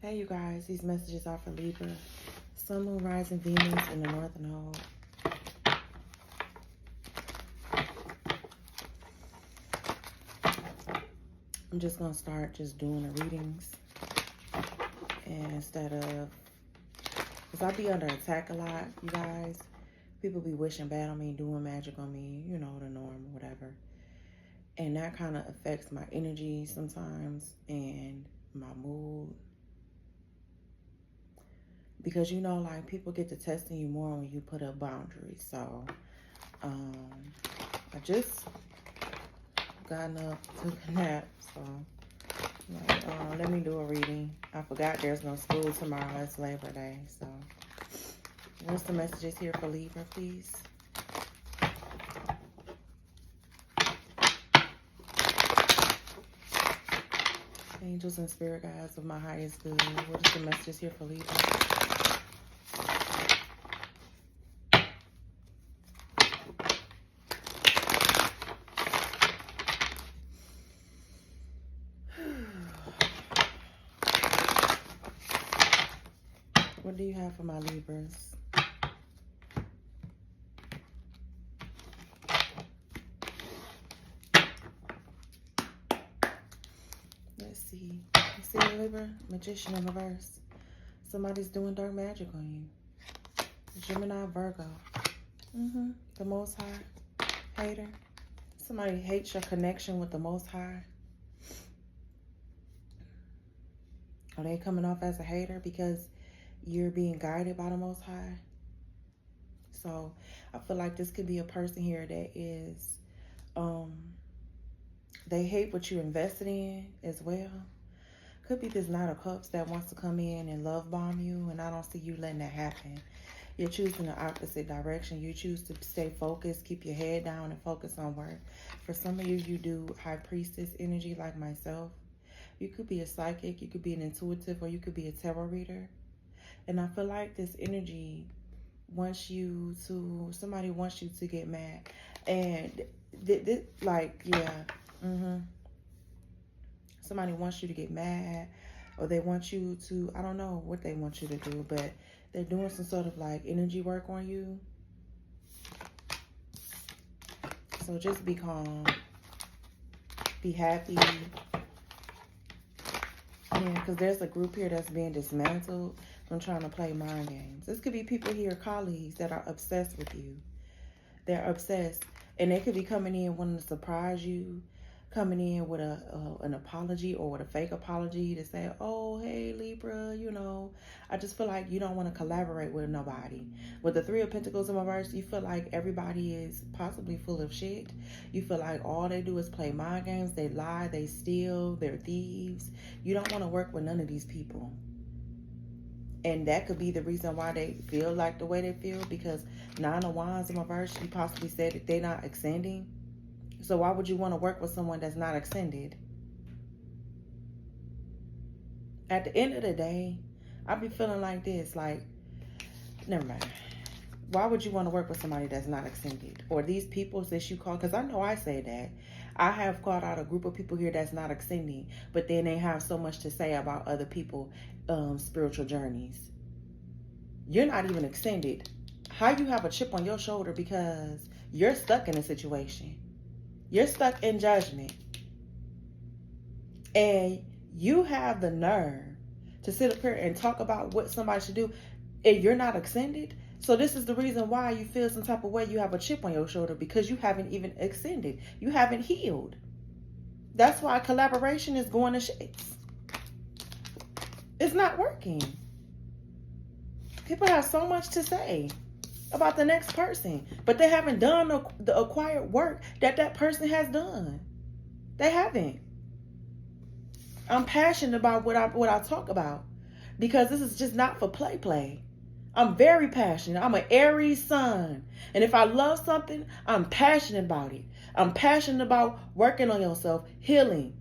Hey you guys, these messages are for Libra. Sun, Moon, Rising, Venus in the Northern Node. I'm just going to start just doing the readings. And instead of, because I be under attack a lot, you guys. People be wishing bad on me, doing magic on me, you know, the norm or whatever. And that kind of affects my energy sometimes and my mood. Because, you know, like, people get to testing you more when you put up boundaries. So, I just gotten up, took a nap. So, like, let me do a reading. I forgot there's no school tomorrow. It's Labor Day. So, what's the messages here for Libra, please? Angels and spirit guides of my highest good. What is the messages here for Libra? What do you have for my Libras? Let's see. You see the Libra? Magician in reverse. Somebody's doing dark magic on you. Gemini, Virgo. The Most High. Hater. Somebody hates your connection with the Most High. Are they coming off as a hater because you're being guided by the Most High? So I feel like this could be a person here that is, they hate what you invested in as well. Could be this Knight of Cups that wants to come in and love bomb you, and I don't see you letting that happen. You're choosing the opposite direction. You choose to stay focused, keep your head down, and focus on work. For some of you, you do High Priestess energy like myself. You could be a psychic, you could be an intuitive, or you could be a tarot reader. And I feel like this energy wants you to, somebody wants you to get mad. And somebody wants you to get mad, or they want you to, I don't know what they want you to do, but they're doing some sort of like energy work on you. So just be calm, be happy. Yeah, because there's a group here that's being dismantled from trying to play mind games. This could be people here, colleagues, that are obsessed with you. They're obsessed, and they could be coming in wanting to surprise you, coming in with an apology or with a fake apology to say, oh, hey, Libra, you know, I just feel like you don't want to collaborate with nobody. With the Three of Pentacles in reverse, you feel like everybody is possibly full of shit. You feel like all they do is play mind games. They lie, they steal, they're thieves. You don't want to work with none of these people. And that could be the reason why they feel like the way they feel, because Nine of Wands in reverse, you possibly said that they're not ascending. So why would you want to work with someone that's not ascended? At the end of the day, I be feeling like this, like, never mind. Why would you want to work with somebody that's not ascended? Or these people that you call, because I know I say that. I have called out a group of people here that's not ascending, but then they have so much to say about other people's spiritual journeys. You're not even ascended. How you have a chip on your shoulder because you're stuck in a situation? You're stuck in judgment. And you have the nerve to sit up here and talk about what somebody should do, and you're not ascended. So this is the reason why you feel some type of way. You have a chip on your shoulder because you haven't even ascended. You haven't healed. That's why collaboration is going to shits. It's not working. People have so much to say about the next person, but they haven't done the acquired work that person has done. They haven't. I'm passionate about what I talk about, because this is just not for play. I'm very passionate. I'm an Aries sun, and if I love something, I'm passionate about it. I'm passionate about working on yourself, healing.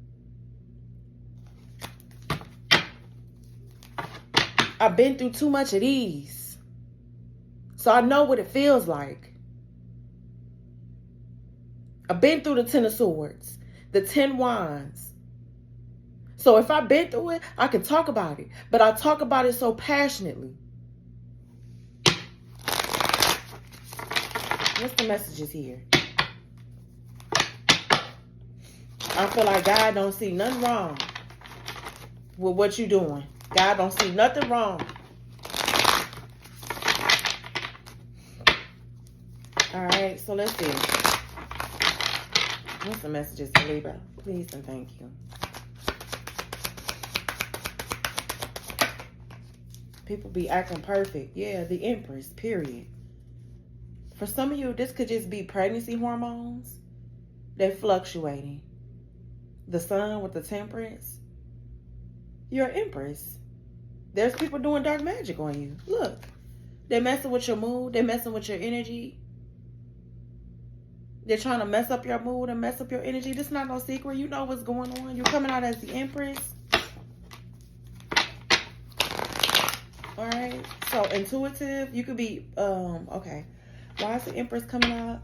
I've been through too much of these, so I know what it feels like. I've been through the Ten of Swords, the 10 Wands. So if I've been through it, I can talk about it. But I talk about it so passionately. What's the messages here? I feel like God don't see nothing wrong with what you're doing. God don't see nothing wrong. All right, so let's see. What's the messages for Libra? Please and thank you. People be acting perfect. Yeah, the Empress, period. For some of you, this could just be pregnancy hormones. They're fluctuating. The Sun with the Temperance. You're an Empress. There's people doing dark magic on you. Look, they're messing with your mood. They're messing with your energy. They're trying to mess up your mood and mess up your energy. This is not no secret. You know what's going on. You're coming out as the Empress. All right. So intuitive. You could be, okay. Why is the Empress coming out?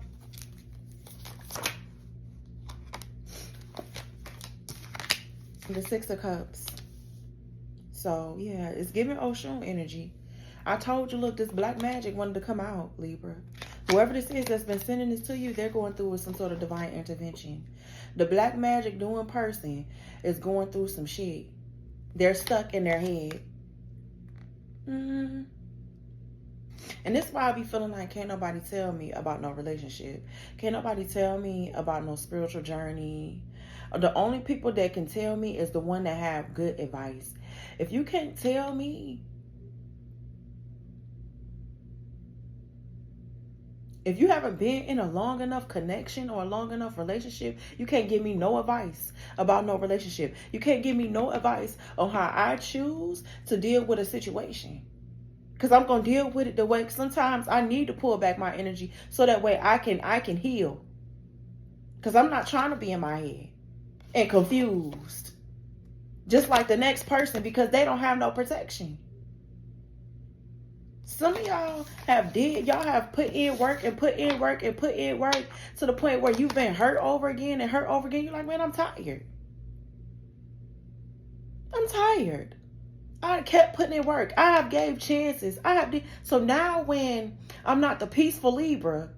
The Six of Cups. So, yeah, it's giving Oshun energy. I told you, look, this black magic wanted to come out, Libra. Whoever this is that's been sending this to you, they're going through with some sort of divine intervention. The black magic doing person is going through some shit. They're stuck in their head. And this is why I be feeling like can't nobody tell me about no relationship. Can't nobody tell me about no spiritual journey. The only people that can tell me is the one that have good advice. If you can't tell me, if you haven't been in a long enough connection or a long enough relationship, you can't give me no advice about no relationship. You can't give me no advice on how I choose to deal with a situation. Because I'm going to deal with it the way sometimes I need to pull back my energy so that way I can heal. Because I'm not trying to be in my head and confused. Just like the next person because they don't have no protection. Some of y'all have put in work and put in work and put in work to the point where you've been hurt over again and hurt over again. You're like, man, I'm tired. I'm tired. I kept putting in work. I have gave chances. So now when I'm not the peaceful Libra,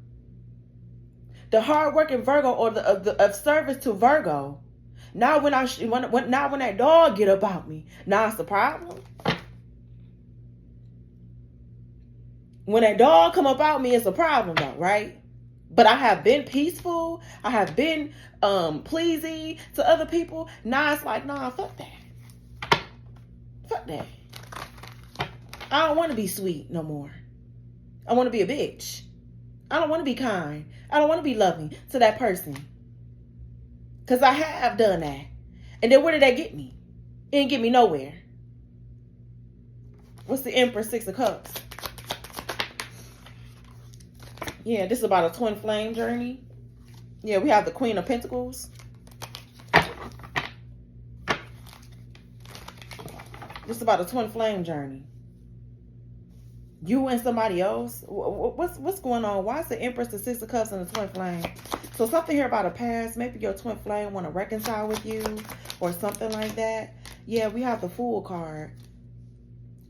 the hardworking Virgo or the of service to Virgo, now when that dog get about me, now it's the problem. When that dog come about me, it's a problem though, right? But I have been peaceful. I have been pleasing to other people. Now it's like, nah, fuck that. Fuck that. I don't want to be sweet no more. I want to be a bitch. I don't want to be kind. I don't want to be loving to that person. Because I have done that. And then where did that get me? It didn't get me nowhere. What's the Empress, Six of Cups? Yeah, this is about a twin flame journey. Yeah, we have the Queen of Pentacles. This is about a twin flame journey. You and somebody else. What's going on? Why is the Empress, the Six of Cups, and the twin flame? So something here about a past. Maybe your twin flame want to reconcile with you or something like that. Yeah, we have the Fool card.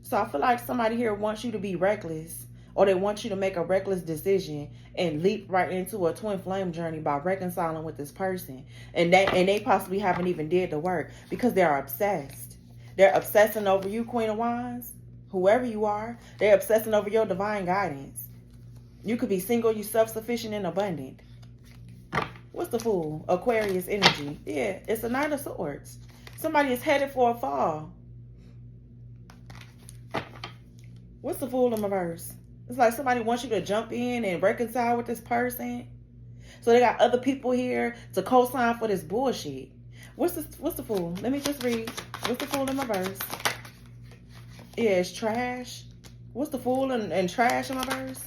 So I feel like somebody here wants you to be reckless, or they want you to make a reckless decision and leap right into a twin flame journey by reconciling with this person. And they possibly haven't even did the work because they're obsessed. They're obsessing over you, Queen of Wands. Whoever you are, they're obsessing over your divine guidance. You could be single, you self-sufficient and abundant. What's the Fool? Aquarius energy. Yeah, it's a Knight of Swords. Somebody is headed for a fall. What's the Fool in reverse? It's like somebody wants you to jump in and reconcile with this person. So they got other people here to co-sign for this bullshit. What's the Fool? Let me just read. What's the Fool in reverse? Yeah, it's trash. What's the Fool and trash in reverse?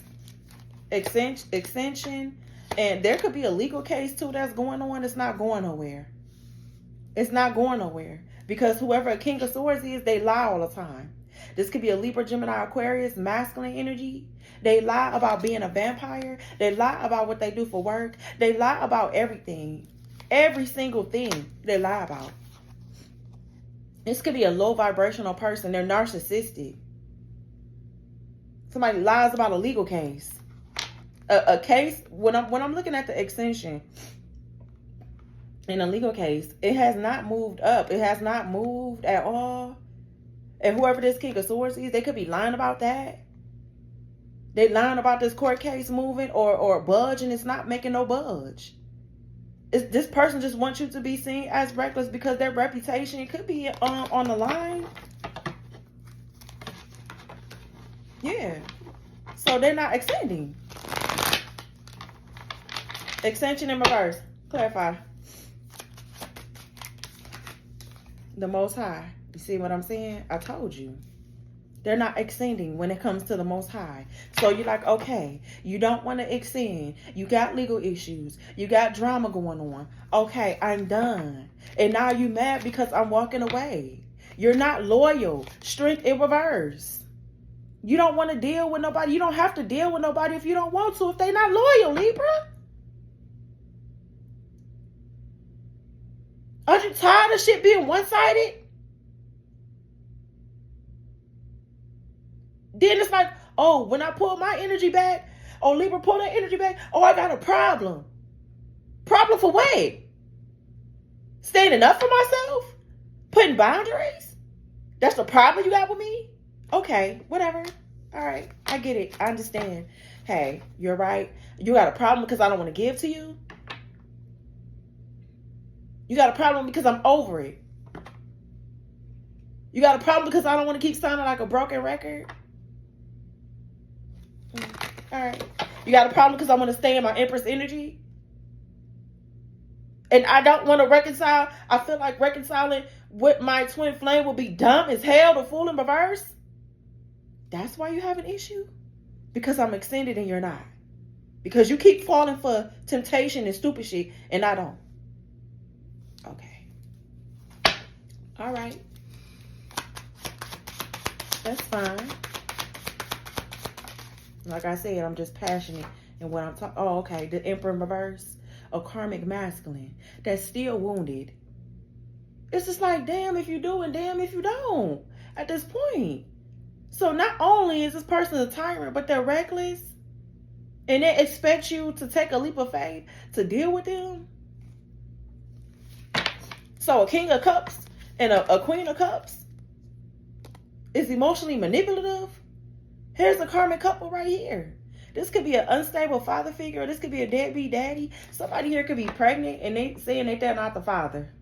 Extension. And there could be a legal case too that's going on. It's not going nowhere. It's not going nowhere. Because whoever a King of Swords is, they lie all the time. This could be a Libra, Gemini, Aquarius, masculine energy. They lie about being a vampire. They lie about what they do for work. They lie about everything. Every single thing they lie about. This could be a low vibrational person. They're narcissistic. Somebody lies about a legal case. A case, when I'm looking at the extension in a legal case, it has not moved up. It has not moved at all. And whoever this King of Swords is, they could be lying about that. They lying about this court case moving or budge, and it's not making no budge. This person just wants you to be seen as reckless because their reputation could be on the line. Yeah. So they're not extending. Extension in reverse. Clarify. The Most High. You see what I'm saying? I told you. They're not extending when it comes to the Most High. So you're like, okay, you don't want to extend. You got legal issues. You got drama going on. Okay, I'm done. And now you mad because I'm walking away. You're not loyal. Strength in reverse. You don't want to deal with nobody. You don't have to deal with nobody if you don't want to, if they're not loyal, Libra. Aren't you tired of shit being one-sided? Then it's like, oh, when I pull my energy back, oh, Libra, pull that energy back. Oh, I got a problem. Problem for what? Standing up for myself? Putting boundaries? That's the problem you got with me? Okay, whatever. All right, I get it. I understand. Hey, you're right. You got a problem because I don't want to give to you? You got a problem because I'm over it? You got a problem because I don't want to keep sounding like a broken record? All right. You got a problem because I want to stay in my Empress energy? And I don't want to reconcile. I feel like reconciling with my twin flame will be dumb as hell to fool in reverse. That's why you have an issue? Because I'm extended and you're not. Because you keep falling for temptation and stupid shit and I don't. Okay. All right. That's fine. Like I said, I'm just passionate in what I'm talking. Oh, okay. The Emperor in reverse, a karmic masculine that's still wounded. It's just like, damn if you do and damn if you don't at this point. So not only is this person a tyrant, but they're reckless. And they expect you to take a leap of faith to deal with them. So a King of Cups and a Queen of Cups is emotionally manipulative. Here's a karmic couple right here. This could be an unstable father figure. Or this could be a deadbeat daddy. Somebody here could be pregnant and they saying that they're not the father.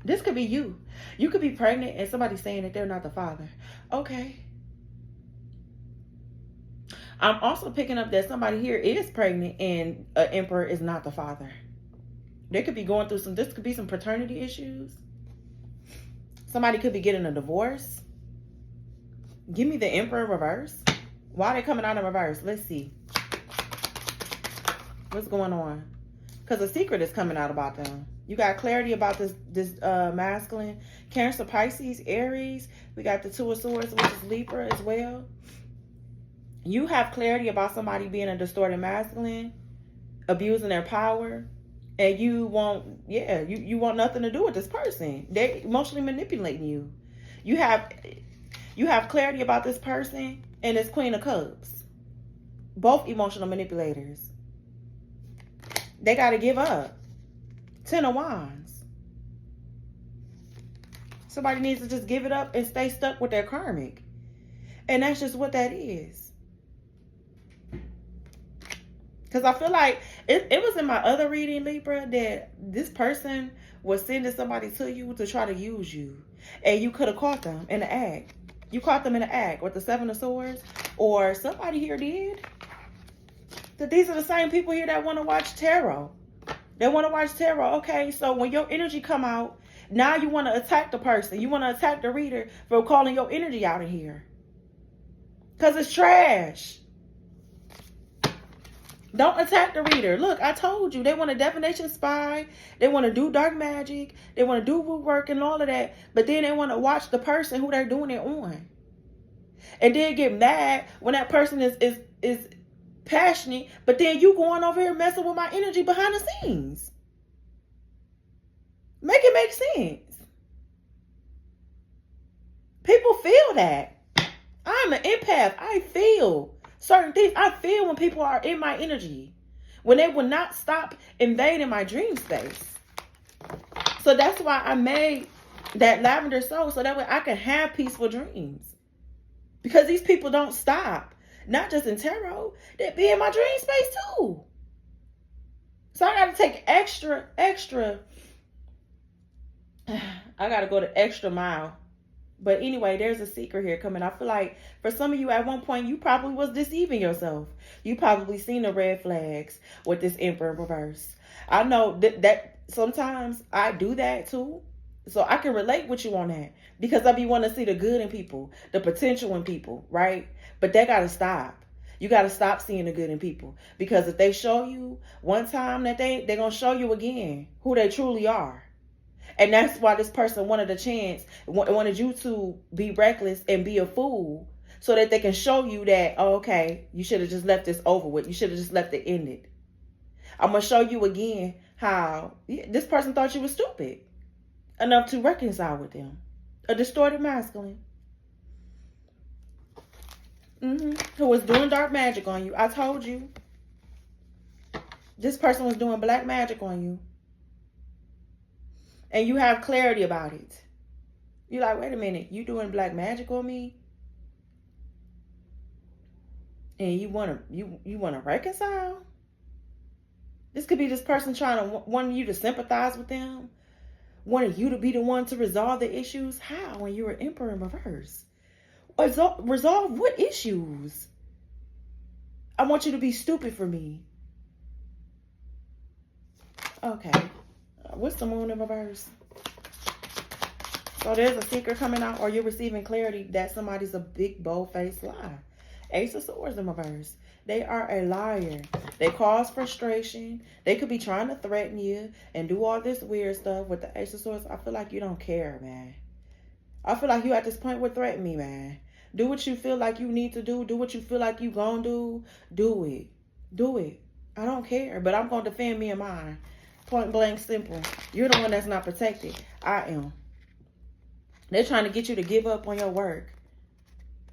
This could be you. You could be pregnant and somebody's saying that they're not the father. Okay. I'm also picking up that somebody here is pregnant and an emperor is not the father. They could be going through this could be some paternity issues. Somebody could be getting a divorce. Give me the Emperor in reverse. Why are they coming out in reverse? Let's see. What's going on? Because a secret is coming out about them. You got clarity about this masculine. Cancer, Pisces, Aries. We got the Two of Swords, which is Libra as well. You have clarity about somebody being a distorted masculine, abusing their power. And you want, you want nothing to do with this person. They're emotionally manipulating you. You have clarity about this person and this Queen of Cups. Both emotional manipulators. They got to give up. 10 of Wands. Somebody needs to just give it up and stay stuck with their karmic. And that's just what that is. Because I feel like it was in my other reading, Libra, that this person was sending somebody to you to try to use you. And you could have caught them in the act. You caught them in the act with the Seven of Swords. Or somebody here did. That these are the same people here that want to watch tarot. They want to watch tarot. Okay, so when your energy come out, now you want to attack the person. You want to attack the reader for calling your energy out in here. Because it's trash. Don't attack the reader. Look, I told you. They want a divination spy. They want to do dark magic. They want to do root work and all of that. But then they want to watch the person who they're doing it on. And then get mad when that person is passionate. But then you going over here messing with my energy behind the scenes. Make it make sense. feel that. I'm an empath. I feel certain things. I feel when people are in my energy, when they will not stop invading my dream space. So that's why I made that lavender soul, so that way I can have peaceful dreams. Because these people don't stop. Not just in tarot. They be in my dream space too. So I got to take extra. I got to go the extra mile. But anyway, there's a secret here coming. I feel like for some of you at one point, you probably was deceiving yourself. You probably seen the red flags with this Emperor in reverse. I know that sometimes I do that too. So I can relate with you on that. Because I be wanting to see the good in people, the potential in people, right? But that got to stop. You got to stop seeing the good in people. Because if they show you one time, that they're going to show you again who they truly are. And that's why this person wanted a chance, wanted you to be reckless and be a fool so that they can show you that, oh, okay, you should have just left this over with. You should have just left it ended. I'm going to show you again how this person thought you was stupid enough to reconcile with them. A distorted masculine. Who was doing dark magic on you. I told you. This person was doing black magic on you. And you have clarity about it. You're like, wait a minute, you doing black magic on me? And you wanna reconcile? This could be this person wanting you to sympathize with them, wanting you to be the one to resolve the issues. How when you're an Emperor in reverse? Resolve what issues? I want you to be stupid for me. Okay. What's the Moon in reverse? So there's a secret coming out, or you're receiving clarity that somebody's a big, bold-faced lie. Ace of Swords in reverse. They are a liar. They cause frustration. They could be trying to threaten you and do all this weird stuff with the Ace of Swords. I feel like you don't care, man. I feel like you at this point would threaten me, man. Do what you feel like you need to do. Do what you feel like you gonna do. Do it. Do it. I don't care, but I'm gonna defend me and mine. Point blank simple. You're the one that's not protected. I am. They're trying to get you to give up on your work.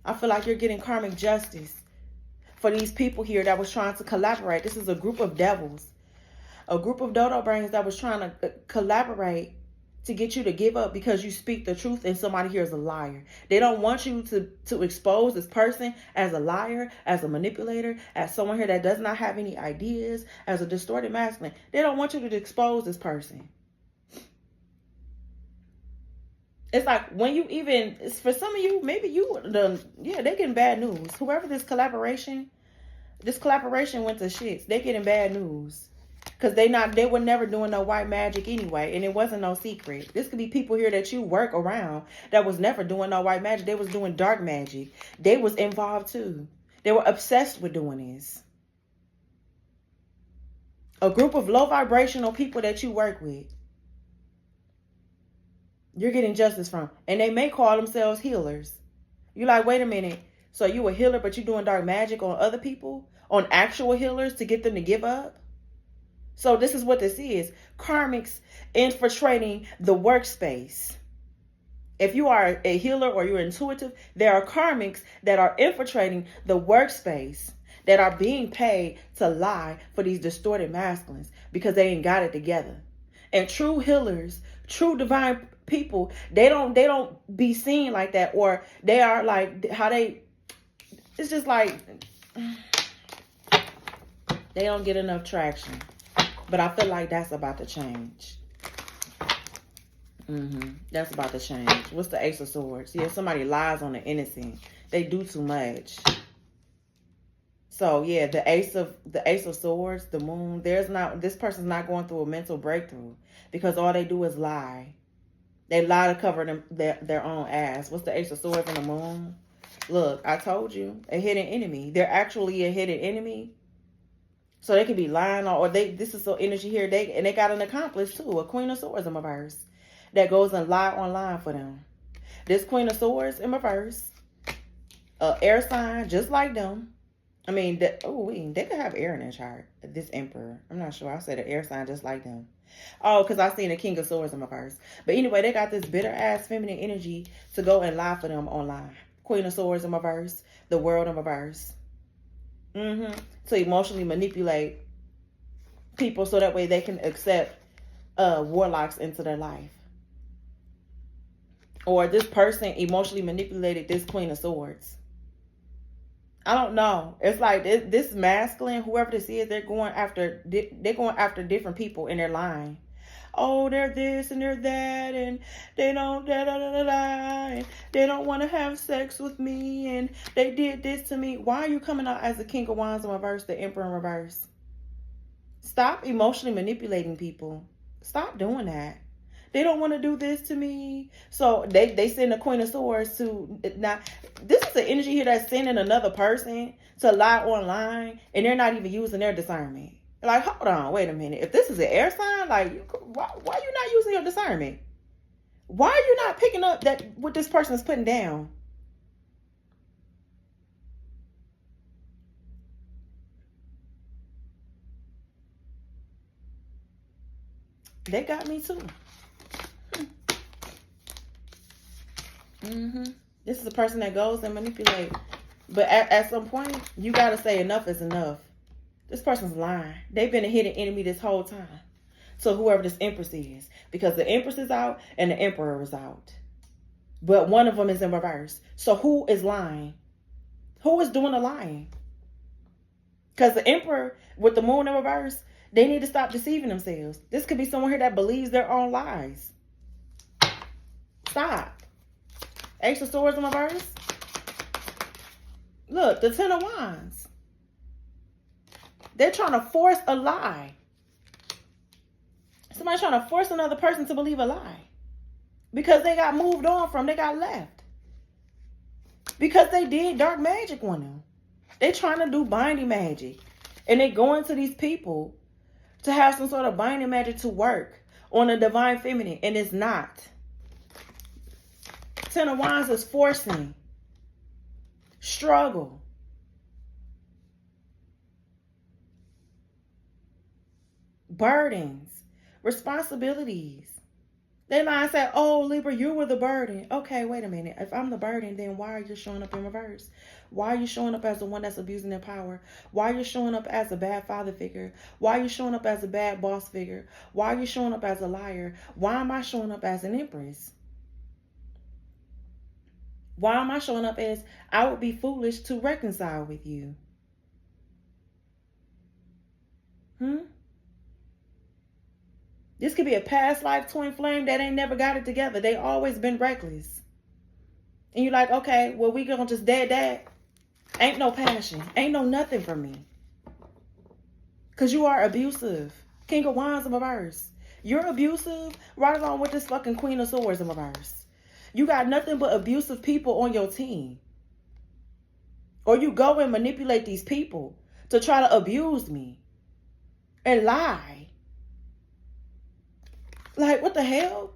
I feel like you're getting karmic justice for these people here that was trying to collaborate. This is a group of devils. A group of dodo brains that was trying to collaborate to get you to give up because you speak the truth and somebody here is a liar. They don't want you to expose this person as a liar, as a manipulator, as someone here that does not have any ideas, as a distorted masculine. They don't want you to expose this person. It's like when you even, for some of you, maybe they're getting bad news. Whoever this collaboration went to shits. They getting bad news. Because they were never doing no white magic anyway. And it wasn't no secret. This could be people here that you work around that was never doing no white magic. They was doing dark magic. They was involved too. They were obsessed with doing this. A group of low vibrational people that you work with. You're getting justice from. And they may call themselves healers. You're like, wait a minute. So you a healer, but you doing dark magic on other people? On actual healers to get them to give up? So this is what this is. Karmics infiltrating the workspace. If you are a healer or you're intuitive, there are karmics that are infiltrating the workspace that are being paid to lie for these distorted masculines because they ain't got it together. And true healers, true divine people, they don't be seen like that, or they are like it's just like they don't get enough traction. But I feel like that's about to change. That's about to change. What's the Ace of Swords? Yeah, somebody lies on the innocent. They do too much. So yeah, the Ace of Swords, the Moon. This person's not going through a mental breakthrough because all they do is lie. They lie to cover their own ass. What's the Ace of Swords and the Moon? Look, I told you, a hidden enemy. They're actually a hidden enemy. So they could be lying, or this is so energy here. They got an accomplice too, a Queen of Swords in reverse that goes and lie online for them. This Queen of Swords in reverse, air sign just like them. I mean, they could have air in their chart. This Emperor, I'm not sure. I said an air sign just like them. Oh, because I seen a King of Swords in reverse. But anyway, they got this bitter ass feminine energy to go and lie for them online. Queen of Swords in reverse. The World in reverse. To emotionally manipulate people so that way they can accept warlocks into their life. Or this person emotionally manipulated this Queen of Swords. I don't know. It's like this masculine, whoever this is, they're going after different people in their line. Oh, they're this and they're that, and they don't and they don't want to have sex with me, and they did this to me. Why are you coming out as the King of Wands in reverse, the Emperor in reverse? Stop emotionally manipulating people. Stop doing that. They don't want to do this to me. So they send the Queen of Swords to, now this is the energy here that's sending another person to lie online, and they're not even using their discernment. Like, hold on, wait a minute. If this is an air sign, like, why are you not using your discernment? Why are you not picking up that what this person is putting down? They got me too. This is a person that goes and manipulates. But at some point, you got to say enough is enough. This person's lying. They've been a hidden enemy this whole time. So whoever this Empress is. Because the Empress is out and the Emperor is out. But one of them is in reverse. So who is lying? Who is doing the lying? Because the Emperor with the Moon in reverse, they need to stop deceiving themselves. This could be someone here that believes their own lies. Stop. Ace of Swords in reverse. Look, the Ten of Wands. They're trying to force a lie. Somebody's trying to force another person to believe a lie. Because they got moved on from, they got left. Because they did dark magic on them. They're trying to do binding magic. And they go into these people to have some sort of binding magic to work on a divine feminine. And it's not. Ten of Wands is forcing. Struggle. Burdens. Responsibilities. They lie and say, oh, Libra, you were the burden. Okay, wait a minute. If I'm the burden, then why are you showing up in reverse? Why are you showing up as the one that's abusing their power? Why are you showing up as a bad father figure? Why are you showing up as a bad boss figure? Why are you showing up as a liar? Why am I showing up as an Empress? Why am I showing up as I would be foolish to reconcile with you? This could be a past life twin flame that ain't never got it together. They always been reckless. And you're like, okay, well, we gonna just dead that. Ain't no passion. Ain't no nothing for me. Because you are abusive. King of Wands in reverse. You're abusive right along with this fucking Queen of Swords in reverse. You got nothing but abusive people on your team. Or you go and manipulate these people to try to abuse me. And lie. Like, what the hell?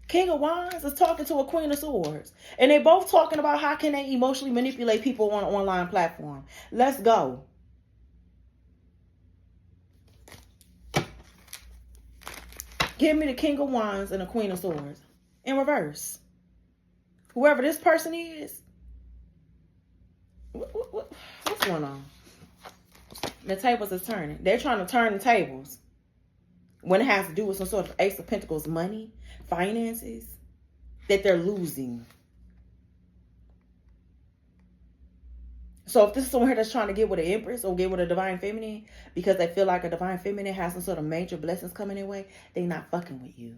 King of Wands is talking to a Queen of Swords. And they both talking about how can they emotionally manipulate people on an online platform. Let's go. Give me the King of Wands and the Queen of Swords. In reverse. Whoever this person is. What's going on? The tables is turning. They're trying to turn the tables. When it has to do with some sort of Ace of Pentacles, money, finances, that they're losing. So if this is someone here that's trying to get with an Empress or get with a Divine Feminine because they feel like a Divine Feminine has some sort of major blessings coming their way, they're not fucking with you.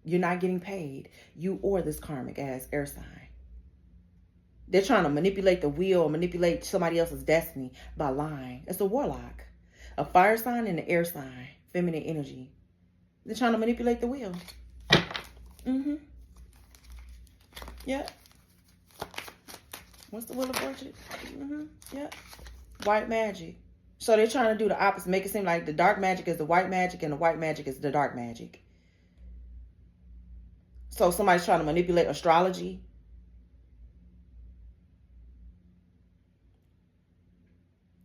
You're not getting paid. You or this karmic ass air sign. They're trying to manipulate the wheel or manipulate somebody else's destiny by lying. It's a warlock. A fire sign and an air sign. Feminine energy. They're trying to manipulate the wheel. Yeah. What's the Wheel of Fortune? Yeah. White magic. So they're trying to do the opposite. Make it seem like the dark magic is the white magic and the white magic is the dark magic. So somebody's trying to manipulate astrology.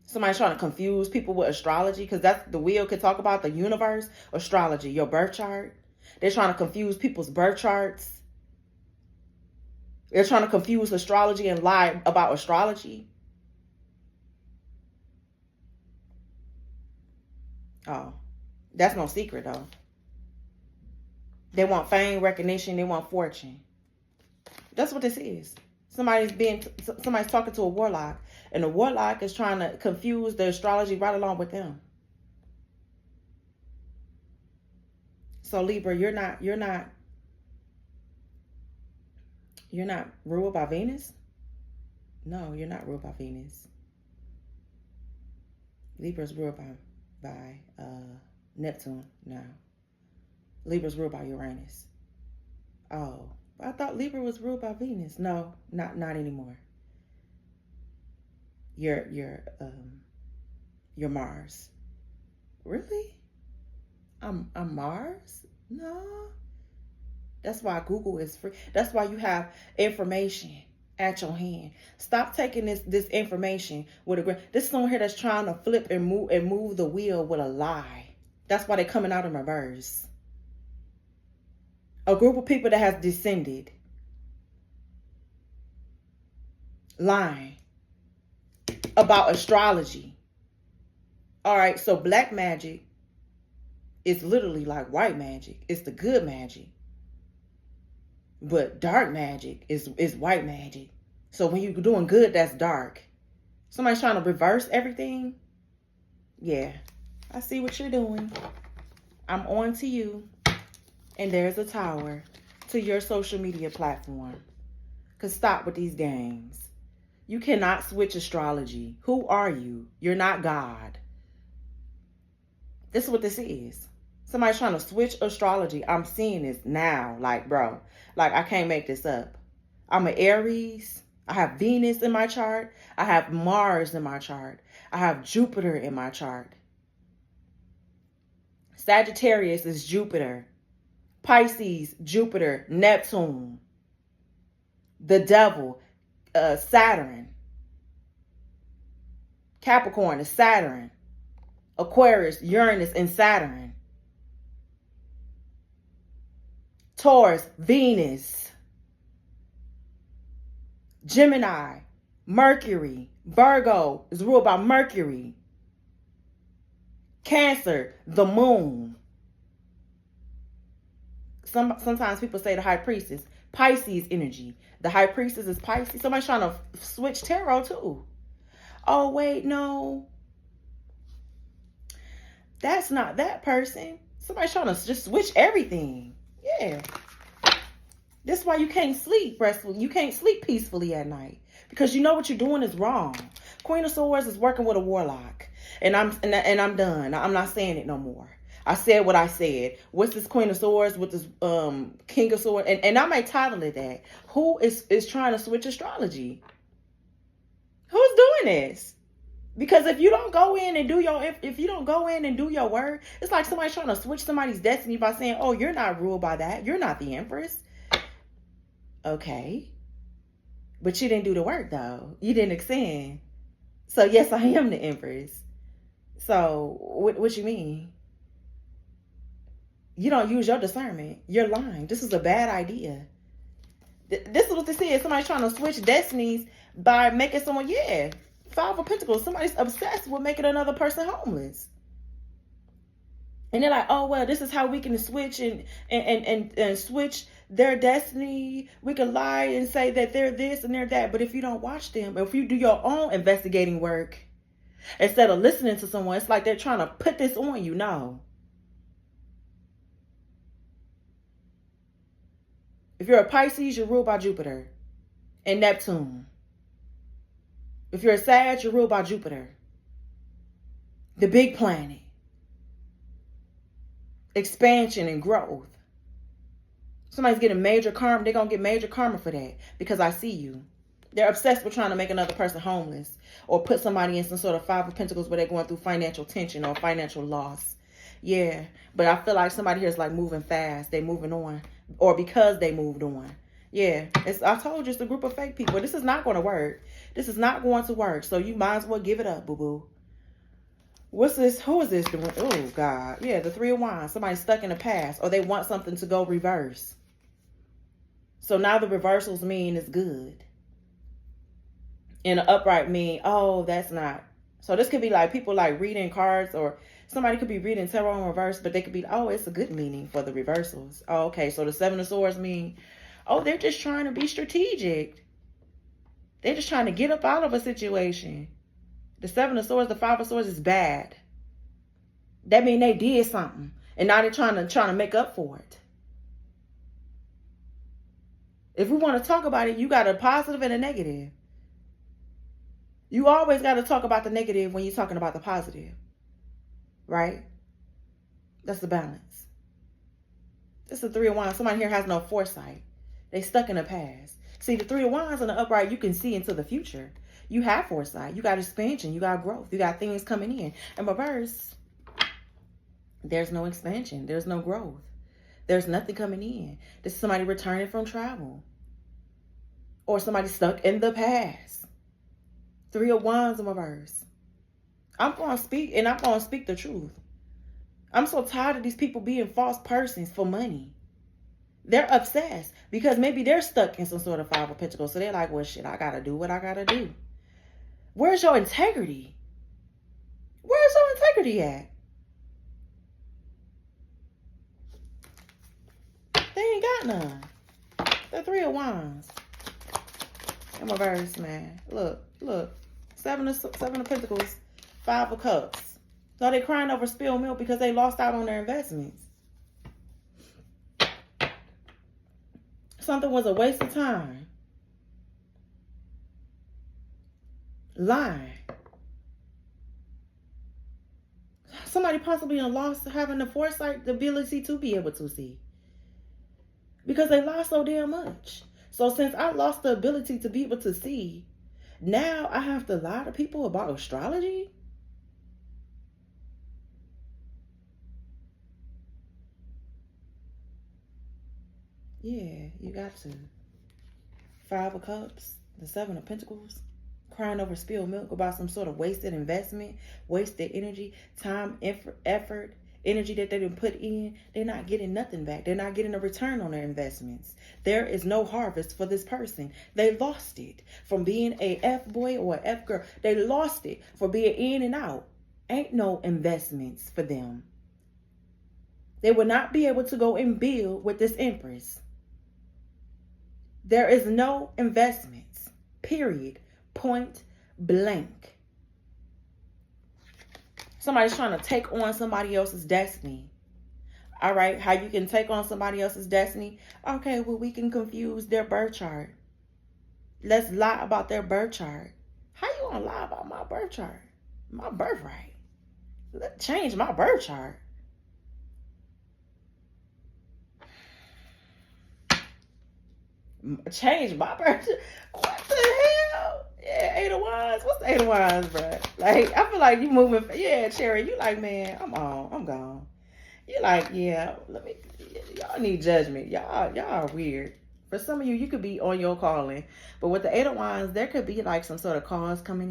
Somebody's trying to confuse people with astrology because that's the wheel could talk about the universe, astrology, your birth chart. They're trying to confuse people's birth charts They're trying to confuse astrology and lie about astrology. Oh, that's no secret though. They want fame, recognition, they want fortune. That's what this is. Somebody's talking to a warlock, and the warlock is trying to confuse the astrology right along with them. So Libra, you're not ruled by Venus? No, you're not ruled by Venus. Libra's ruled by Neptune now. Libra's ruled by Uranus. Oh, I thought Libra was ruled by Venus. No, not anymore. You're Mars. Really? I'm Mars? No. That's why Google is free. That's why you have information at your hand. Stop taking this information with a this is someone here that's trying to flip and move the wheel with a lie. That's why they're coming out in reverse. A group of people that has descended, lying about astrology. All right, so black magic is literally like white magic. It's the good magic. But dark magic is white magic. So when you're doing good, that's dark. Somebody's trying to reverse everything. Yeah, I see what you're doing. I'm on to you. And there's a tower to your social media platform. Because stop with these games. You cannot switch astrology. Who are you? You're not God. This is what this is. Somebody's trying to switch astrology. I'm seeing this now. Like, bro. Like, I can't make this up. I'm an Aries. I have Venus in my chart. I have Mars in my chart. I have Jupiter in my chart. Sagittarius is Jupiter. Pisces, Jupiter, Neptune. The devil, Saturn. Capricorn is Saturn. Aquarius, Uranus, and Saturn. Taurus, Venus. Gemini, Mercury. Virgo is ruled by Mercury. Cancer, the moon. Sometimes people say the high priestess, Pisces energy. The high priestess is Pisces. Somebody's trying to switch tarot too. Oh, wait, no. That's not that person. Somebody's trying to just switch everything. Yeah. This is why you can't sleep restfully. You can't sleep peacefully at night. Because you know what you're doing is wrong. Queen of Swords is working with a warlock. And I'm done. I'm not saying it no more. I said what I said. What's this Queen of Swords with this King of Swords? And I might title it that. Who is trying to switch astrology? Who's doing this? Because if you don't go in and do your work, it's like somebody's trying to switch somebody's destiny by saying, "Oh, you're not ruled by that. You're not the Empress." Okay. But you didn't do the work though. You didn't extend. So yes, I am the Empress. So what you mean? You don't use your discernment. You're lying. This is a bad idea. This is what this is. Somebody's trying to switch destinies by making someone, yeah, Five of Pentacles. Somebody's obsessed with making another person homeless. And they're like, oh, well, this is how we can switch and switch their destiny. We can lie and say that they're this and they're that. But if you don't watch them, if you do your own investigating work, instead of listening to someone, it's like they're trying to put this on you. No. If you're a Pisces, you're ruled by Jupiter and Neptune. If you're a Sag, you're ruled by Jupiter, the big planet. Expansion and growth. Somebody's getting major karma. They're going to get major karma for that because I see you. They're obsessed with trying to make another person homeless or put somebody in some sort of Five of Pentacles where they're going through financial tension or financial loss. Yeah, but I feel like somebody here is like moving fast. They're moving on. Or because they moved on. Yeah, I told you it's a group of fake people. This is not going to work. This is not going to work. So you might as well give it up, boo-boo. What's this? Who is this doing? Oh, God. Yeah, the Three of Wands. Somebody's stuck in the past. Or they want something to go reverse. So now the reversals mean it's good. And the upright mean, oh, that's not. So this could be like people like reading cards, or somebody could be reading tarot in reverse, but they could be, oh, it's a good meaning for the reversals. Oh, okay, so the Seven of Swords mean, oh, they're just trying to be strategic. They're just trying to get up out of a situation. The Seven of Swords, the Five of Swords is bad. That means they did something, and now they're trying to make up for it. If we want to talk about it, you got a positive and a negative. You always got to talk about the negative when you're talking about the positive. Right? That's the balance. It's the Three of Wands. Somebody here has no foresight. They stuck in the past. See, the Three of Wands in the upright, you can see into the future. You have foresight. You got expansion. You got growth. You got things coming in. In reverse, there's no expansion. There's no growth. There's nothing coming in. This is somebody returning from travel. Or somebody stuck in the past. Three of Wands in reverse. I'm going to speak, and I'm going to speak the truth. I'm so tired of these people being false persons for money. They're obsessed because maybe they're stuck in some sort of Five of Pentacles. So they're like, well, shit, I got to do what I got to do. Where's your integrity? Where's your integrity at? They ain't got none. The Three of Wands. In reverse, man. Look. Seven of Pentacles. Five of Cups. So they crying over spilled milk because they lost out on their investments. Something was a waste of time. Lying. Somebody possibly lost having the foresight, the ability to be able to see. Because they lost so damn much. So since I lost the ability to be able to see, now I have to lie to people about astrology? Yeah, you got to. Five of Cups, the Seven of Pentacles, crying over spilled milk about some sort of wasted investment, wasted energy, time, effort, energy that they didn't put in. They're not getting nothing back. They're not getting a return on their investments. There is no harvest for this person. They lost it from being a F-boy or a F-girl. They lost it for being in and out. Ain't no investments for them. They will not be able to go and build with this Empress. There is no investments, period, point blank. Somebody's trying to take on somebody else's destiny. All right, how you can take on somebody else's destiny? Okay, well, we can confuse their birth chart. Let's lie about their birth chart. How you gonna lie about my birth chart? My birthright. Let's change my birth chart. Change my birth. What the hell? Yeah, Eight of Wands. What's the Eight of Wands, bro? Like, I feel like you moving. Yeah, Cherry, you like, man, I'm gone. You like, yeah, y'all need judgment. Y'all are weird. For some of you, you could be on your calling. But with the Eight of Wands, there could be like some sort of calls coming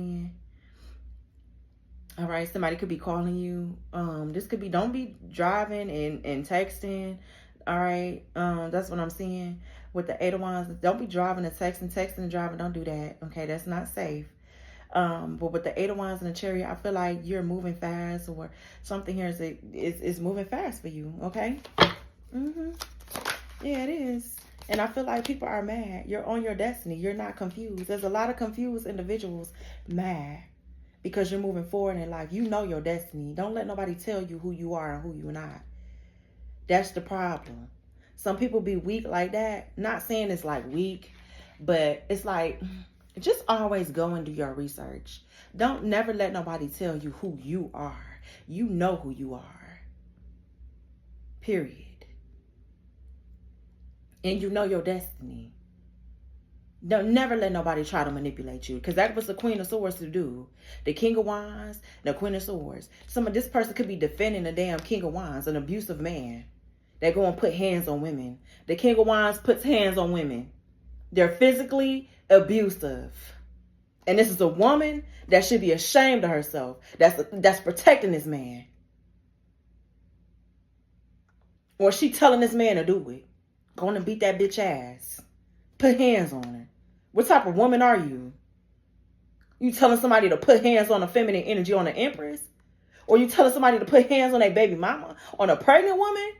in. All right, somebody could be calling you. This could be, don't be driving and texting. All right, that's what I'm seeing. With the Eight of Wands, don't be driving and texting and driving. Don't do that. Okay, that's not safe. But with the Eight of Wands and the Chariot, I feel like you're moving fast, or something here is moving fast for you. Okay. Yeah, it is. And I feel like people are mad. You're on your destiny. You're not confused. There's a lot of confused individuals mad because you're moving forward in life. You know your destiny. Don't let nobody tell you who you are and who you're not. That's the problem. Some people be weak like that. Not saying it's like weak, but it's like, just always go and do your research. Don't never let nobody tell you who you are. You know who you are. Period. And you know your destiny. Don't never let nobody try to manipulate you, because that was the Queen of Swords to do. The King of Wands, the Queen of Swords. This person could be defending the damn King of Wands, an abusive man. They go and put hands on women. The King of Wands puts hands on women. They're physically abusive. And this is a woman that should be ashamed of herself. That's protecting this man. Or she telling this man to do it. Going to beat that bitch ass. Put hands on her. What type of woman are you? You telling somebody to put hands on a feminine energy on an empress? Or you telling somebody to put hands on a baby mama, on a pregnant woman?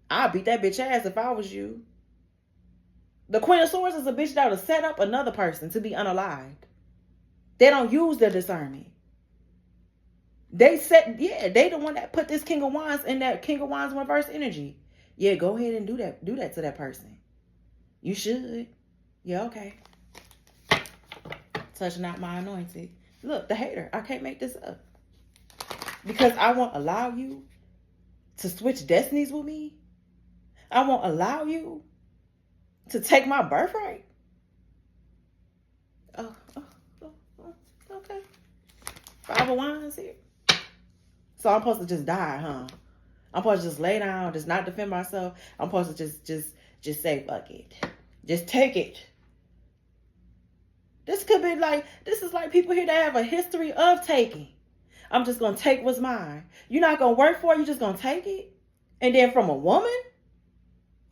I'll beat that bitch ass if I was you. The Queen of Swords is a bitch that will set up another person to be unalived. They don't use their discernment. They the one that put this King of Wands in that King of Wands reverse energy. Yeah, go ahead and do that. Do that to that person. You should. Yeah, okay. Touch not my anointed. Look, the hater. I can't make this up. Because I won't allow you to switch destinies with me. I won't allow you to take my birthright. Oh, okay. 5 of Wands here. So I'm supposed to just die, huh? I'm supposed to just lay down, just not defend myself. I'm supposed to just say, fuck it. Just take it. This is like people here that have a history of taking. I'm just going to take what's mine. You're not going to work for it. You're just going to take it. And then from a woman?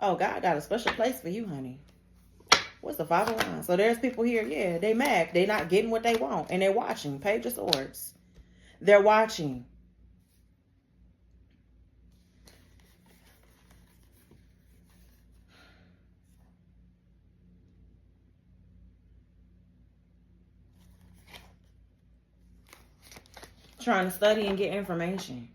Oh, God got a special place for you, honey. What's the 5 of Wands? So there's people here, yeah, they mad. They not getting what they want. And they're watching. Page of Swords. They're watching. Trying to study and get information.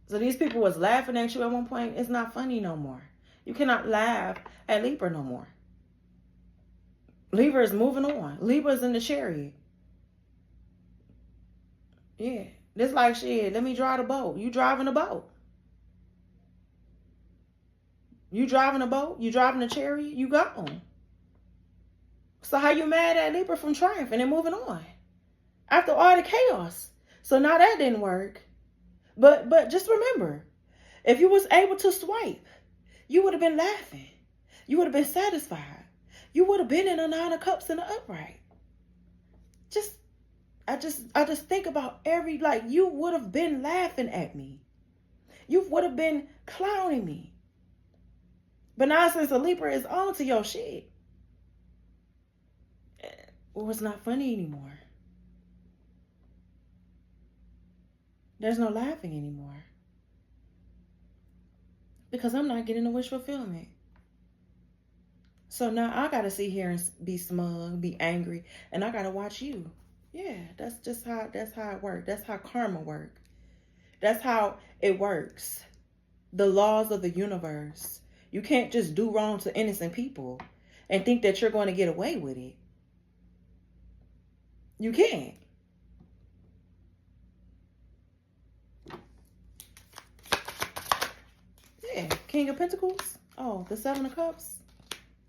So these people was laughing at you at one point. It's not funny no more. You cannot laugh at Libra no more. Libra is moving on. Libra is in the chariot. Yeah. This like shit. Let me drive the boat. You driving a boat. You driving a boat. You driving a chariot. You gone. So how you mad at Libra from triumphing and moving on? After all the chaos. So now that didn't work. But just remember, if you was able to swipe, you would have been laughing. You would have been satisfied. You would have been in a 9 of Cups in the upright. I just think about you would have been laughing at me. You would have been clowning me. But now since a Libra is on to your shit, well, it's not funny anymore. There's no laughing anymore. Because I'm not getting the wish fulfillment. So now I got to sit here and be smug, be angry, and I got to watch you. Yeah, that's how it works. That's how karma works. That's how it works. The laws of the universe. You can't just do wrong to innocent people and think that you're going to get away with it. You can't. Yeah, King of Pentacles. Oh, the 7 of Cups.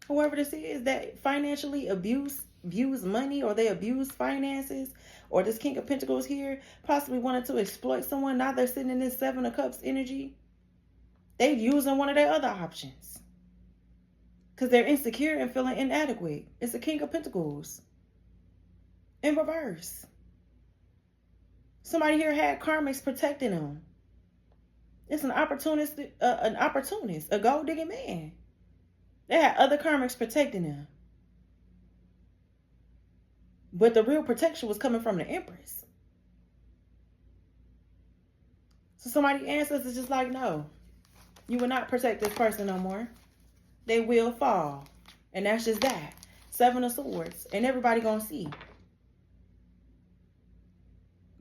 Whoever this is that financially views money, or they abuse finances, or this King of Pentacles here possibly wanted to exploit someone. Now they're sitting in this 7 of Cups energy. They're using one of their other options because they're insecure and feeling inadequate. It's the King of Pentacles in reverse. Somebody here had karmics protecting them. It's an opportunist, a gold-digging man. They had other karmics protecting them. But the real protection was coming from the Empress. So somebody's ancestors just like, no, you will not protect this person no more. They will fall. And that's just that. 7 of Swords. And everybody gonna see.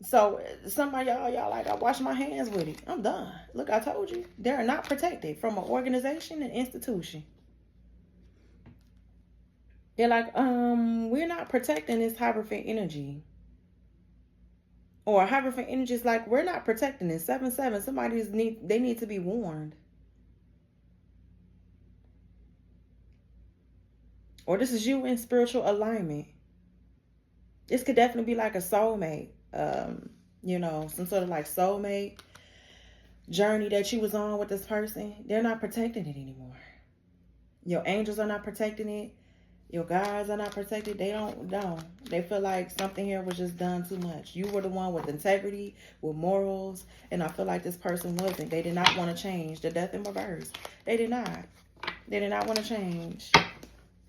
So somebody, y'all like, I wash my hands with it. I'm done. Look, I told you. They're not protected from an organization and institution. They're like, we're not protecting this Hierophant energy. Or Hierophant energy is like, we're not protecting this. 7/7. They need to be warned. Or this is you in spiritual alignment. This could definitely be like a soulmate. Some sort of like soulmate journey that you was on with this person. They're not protecting it anymore. Your angels are not protecting it. Your guides are not protected. They don't. They feel like something here was just done too much. You were the one with integrity, with morals, and I feel like this person wasn't. They did not want to change. The Death in reverse. They did not. They did not want to change.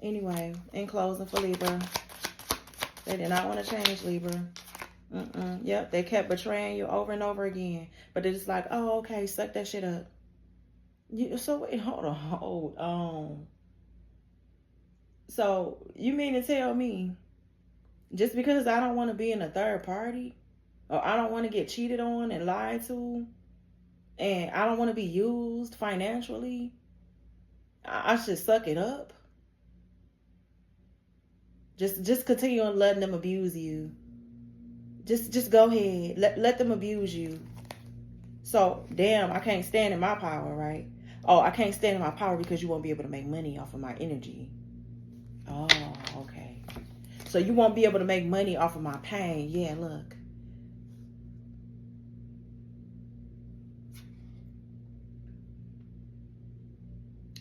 Anyway, in closing for Libra, they did not want to change, Libra. Yep, they kept betraying you over and over again. But they're just like, oh, okay, suck that shit up. So wait, hold on. So you mean to tell me, just because I don't want to be in a third party, or I don't want to get cheated on and lied to, and I don't want to be used financially, I should suck it up? Just continue on letting them abuse you. Just go ahead. Let them abuse you. So, damn, I can't stand in my power, right? Oh, I can't stand in my power because you won't be able to make money off of my energy. Oh, okay. So you won't be able to make money off of my pain. Yeah, look.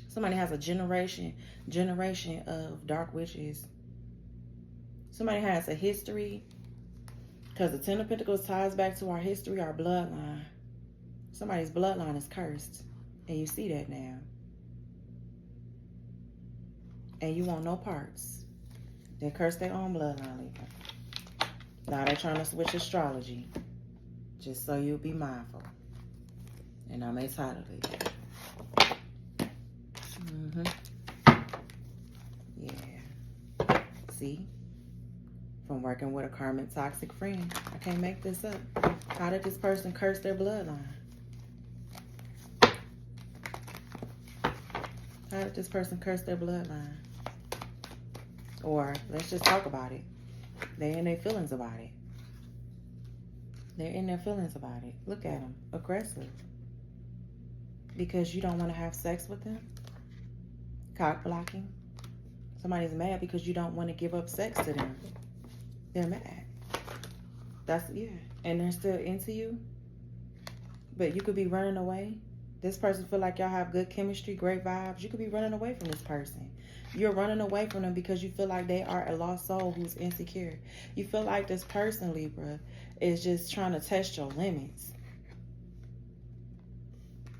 Somebody has a generation of dark witches. Somebody has a history, because the Ten of Pentacles ties back to our history, our bloodline. Somebody's bloodline is cursed, and you see that now. And you want no parts. They curse their own bloodline, Libra. Now they're trying to switch astrology, just so you'll be mindful. And I may title it. Yeah. See? From working with a karmic toxic friend. I can't make this up. How did this person curse their bloodline? How did this person curse their bloodline? Or let's just talk about it. They're in their feelings about it. They're in their feelings about it. Look at them. Aggressive. Because you don't want to have sex with them. Cock blocking. Somebody's mad because you don't want to give up sex to them. They're mad. That's, yeah. And they're still into you. But you could be running away. This person feel like y'all have good chemistry, great vibes. You could be running away from this person. You're running away from them because you feel like they are a lost soul who's insecure. You feel like this person, Libra, is just trying to test your limits.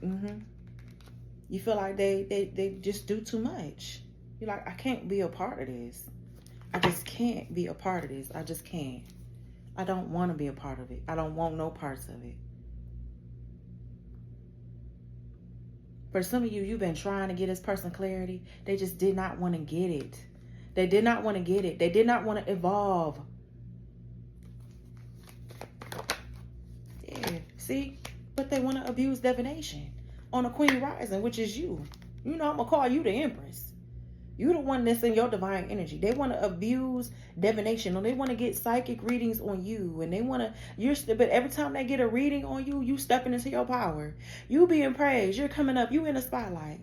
You feel like they just do too much. You're like, I can't be a part of this. I just can't be a part of this. I just can't. I don't want to be a part of it. I don't want no parts of it. For some of you, you've been trying to get this person clarity. They just did not want to get it. They did not want to get it. They did not want to evolve. Yeah, see? But they want to abuse divination on a Queen Rising, which is you. You know, I'm going to call you the Empress. You're the one that's in your divine energy. They want to abuse divination, or they want to get psychic readings on you, and they want to, but every time they get a reading on you, you stepping into your power. You being praised. You're coming up. You in the spotlight.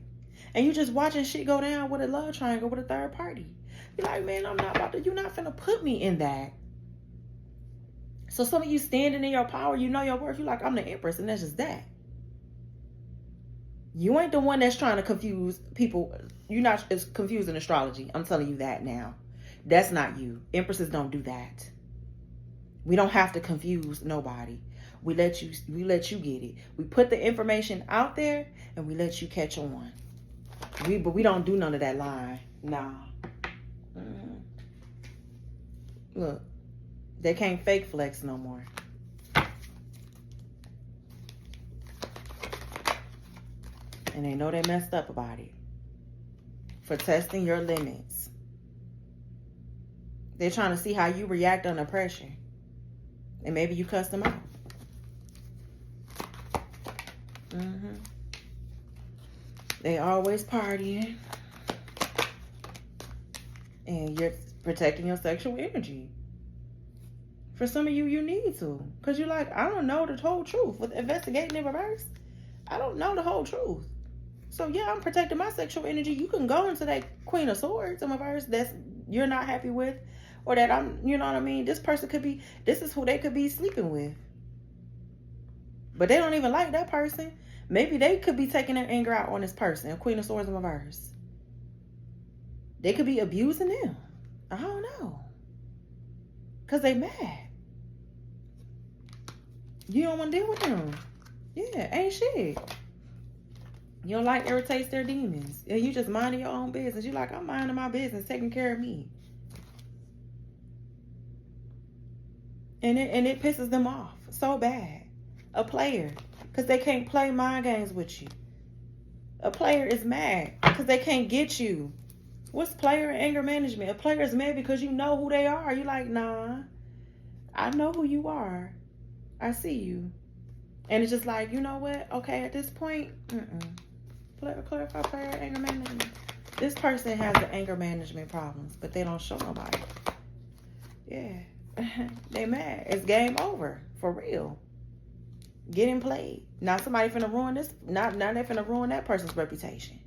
And you just watching shit go down with a love triangle with a third party. You're like, man, I'm not about to, you're not finna put me in that. So some of you standing in your power, you know your worth. You're like, I'm the Empress, and that's just that. You ain't the one that's trying to confuse people. You're not confusing astrology. I'm telling you that now. That's not you. Empresses don't do that. We don't have to confuse nobody. We let you get it. We put the information out there and we let you catch on. But we don't do none of that lying. Nah. Look, they can't fake flex no more. And they know they messed up about it. For testing your limits. They're trying to see how you react under pressure. And maybe you cuss them out. They always partying. And you're protecting your sexual energy. For some of you, you need to. Because you're like, I don't know the whole truth. With investigating in reverse, I don't know the whole truth. So yeah, I'm protecting my sexual energy. You can go into that Queen of Swords in reverse that's you're not happy with, or that I'm, you know what I mean? This person could be, this is who they could be sleeping with. But they don't even like that person. Maybe they could be taking their anger out on this person, a Queen of Swords in reverse. They could be abusing them. I don't know. Because they mad. You don't want to deal with them. Yeah, ain't shit. Your light irritates their demons. And you just minding your own business. You're like, I'm minding my business, taking care of me. And it pisses them off so bad. A player. Because they can't play mind games with you. A player is mad because they can't get you. What's player and anger management? A player is mad because you know who they are. You're like, nah, I know who you are. I see you. And it's just like, you know what? Okay, at this point, clarify player and anger management. This person has the anger management problems, but they don't show nobody. Yeah. They mad. It's game over. For real. Getting played. Now somebody finna ruin this. Now they finna ruin that person's reputation.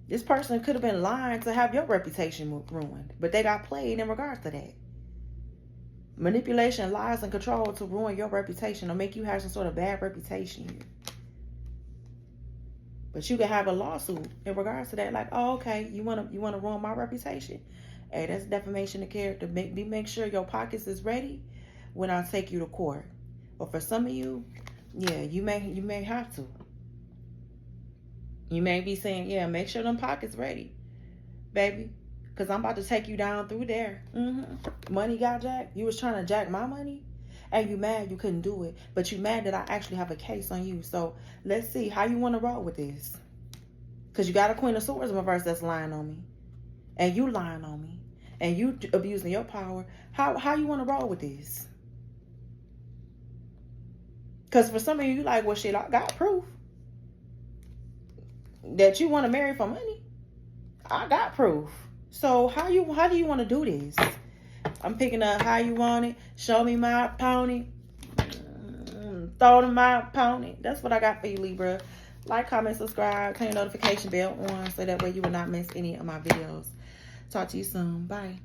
This person could have been lying to have your reputation ruined, but they got played in regards to that. Manipulation, lies, and control to ruin your reputation or make you have some sort of bad reputation. But you can have a lawsuit in regards to that. Like, oh, okay, you wanna ruin my reputation? Hey, that's defamation of character. Make sure your pockets is ready when I take you to court. But for some of you, yeah, you may have to. You may be saying, yeah, make sure them pockets ready, baby, because I'm about to take you down through there. Money got jacked. You was trying to jack my money, and you mad you couldn't do it, but you mad that I actually have a case on you. So let's see how you want to roll with this, because you got a Queen of Swords in reverse that's lying on me, and you lying on me, and you abusing your power. How you want to roll with this? Because for some of you like, well, shit, I got proof that you want to marry for money. I got proof. So how do you want to do this? I'm picking up how you want it. Show me my pony. Throw to my pony. That's what I got for you, Libra. Like, comment, subscribe, turn your notification bell on so that way you will not miss any of my videos. Talk to you soon. Bye.